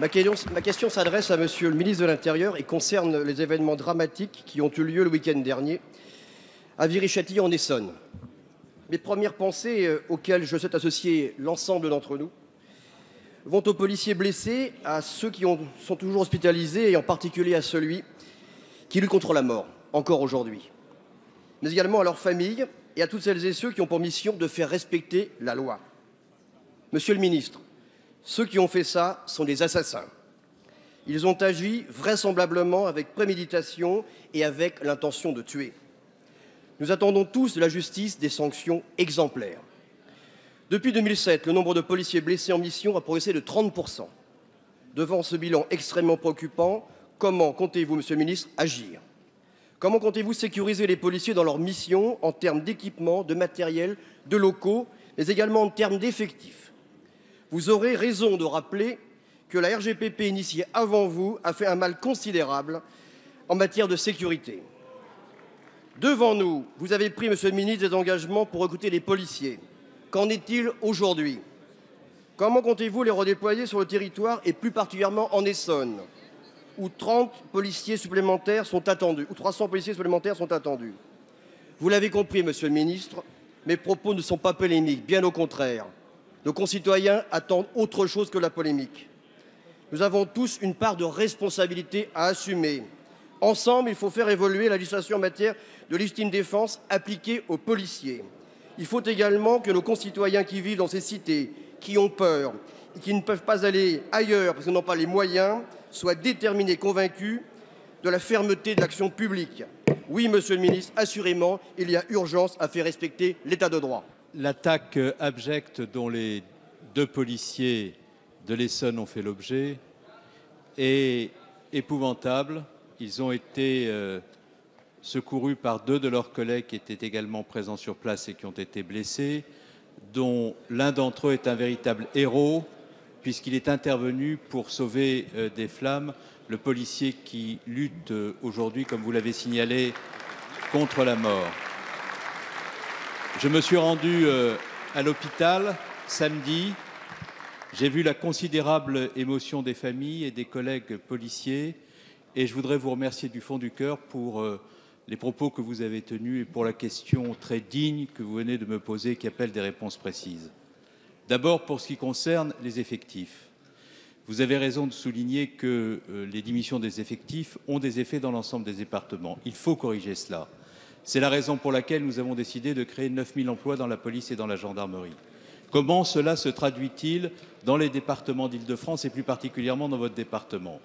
Ma question s'adresse à Monsieur le ministre de l'Intérieur et concerne les événements dramatiques qui ont eu lieu le week-end dernier à Viry-Châtillon en Essonne. Mes premières pensées, auxquelles je souhaite associer l'ensemble d'entre nous, vont aux policiers blessés, à ceux qui sont toujours hospitalisés et en particulier à celui qui lutte contre la mort, encore aujourd'hui, mais également à leurs familles et à toutes celles et ceux qui ont pour mission de faire respecter la loi. Monsieur le ministre, ceux qui ont fait ça sont des assassins. Ils ont agi vraisemblablement avec préméditation et avec l'intention de tuer. Nous attendons tous de la justice des sanctions exemplaires. Depuis 2007, le nombre de policiers blessés en mission a progressé de 30%. Devant ce bilan extrêmement préoccupant, comment comptez-vous, Monsieur le ministre, agir? Comment comptez-vous sécuriser les policiers dans leur mission en termes d'équipement, de matériel, de locaux, mais également en termes d'effectifs? Vous aurez raison de rappeler que la RGPP initiée avant vous a fait un mal considérable en matière de sécurité. Devant nous, vous avez pris, Monsieur le ministre, des engagements pour recruter les policiers. Qu'en est-il aujourd'hui? Comment comptez-vous les redéployer sur le territoire et plus particulièrement en Essonne, où 30 policiers supplémentaires sont attendus, où 300 policiers supplémentaires sont attendus? Vous l'avez compris, Monsieur le ministre, mes propos ne sont pas polémiques, bien au contraire. Nos concitoyens attendent autre chose que la polémique. Nous avons tous une part de responsabilité à assumer. Ensemble, il faut faire évoluer la législation en matière de légitime défense appliquée aux policiers. Il faut également que nos concitoyens qui vivent dans ces cités, qui ont peur et qui ne peuvent pas aller ailleurs parce qu'ils n'ont pas les moyens, soient déterminés, convaincus de la fermeté de l'action publique. Oui, Monsieur le ministre, assurément, il y a urgence à faire respecter l'état de droit. L'attaque abjecte dont les 2 policiers de l'Essonne ont fait l'objet est épouvantable. Ils ont été secourus par 2 de leurs collègues qui étaient également présents sur place et qui ont été blessés, dont l'un d'entre eux est un véritable héros puisqu'il est intervenu pour sauver des flammes le policier qui lutte aujourd'hui, comme vous l'avez signalé, contre la mort. Je me suis rendu à l'hôpital samedi. J'ai vu la considérable émotion des familles et des collègues policiers et je voudrais vous remercier du fond du cœur pour les propos que vous avez tenus et pour la question très digne que vous venez de me poser qui appelle des réponses précises. D'abord, pour ce qui concerne les effectifs. Vous avez raison de souligner que les diminutions des effectifs ont des effets dans l'ensemble des départements. Il faut corriger cela. C'est la raison pour laquelle nous avons décidé de créer 9 000 emplois dans la police et dans la gendarmerie. Comment cela se traduit-il dans les départements d'Île-de-France et plus particulièrement dans votre département?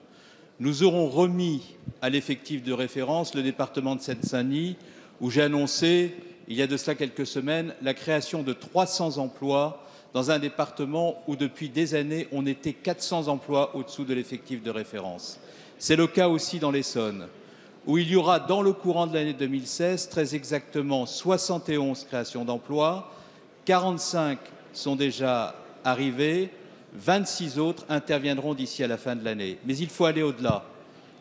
Nous aurons remis à l'effectif de référence le département de Seine-Saint-Denis où j'ai annoncé, il y a de cela quelques semaines, la création de 300 emplois dans un département où depuis des années on était 400 emplois au-dessous de l'effectif de référence. C'est le cas aussi dans l'Essonne, où il y aura dans le courant de l'année 2016 très exactement 71 créations d'emplois, 45 sont déjà arrivées, 26 autres interviendront d'ici à la fin de l'année. Mais il faut aller au-delà.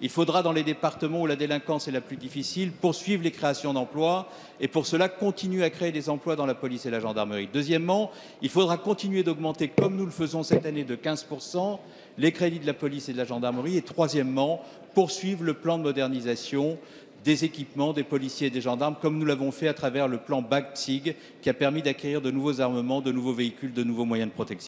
Il faudra, dans les départements où la délinquance est la plus difficile, poursuivre les créations d'emplois et pour cela continuer à créer des emplois dans la police et la gendarmerie. Deuxièmement, il faudra continuer d'augmenter, comme nous le faisons cette année de 15%, les crédits de la police et de la gendarmerie. Et troisièmement, poursuivre le plan de modernisation des équipements des policiers et des gendarmes, comme nous l'avons fait à travers le plan BAG-PSIG, qui a permis d'acquérir de nouveaux armements, de nouveaux véhicules, de nouveaux moyens de protection.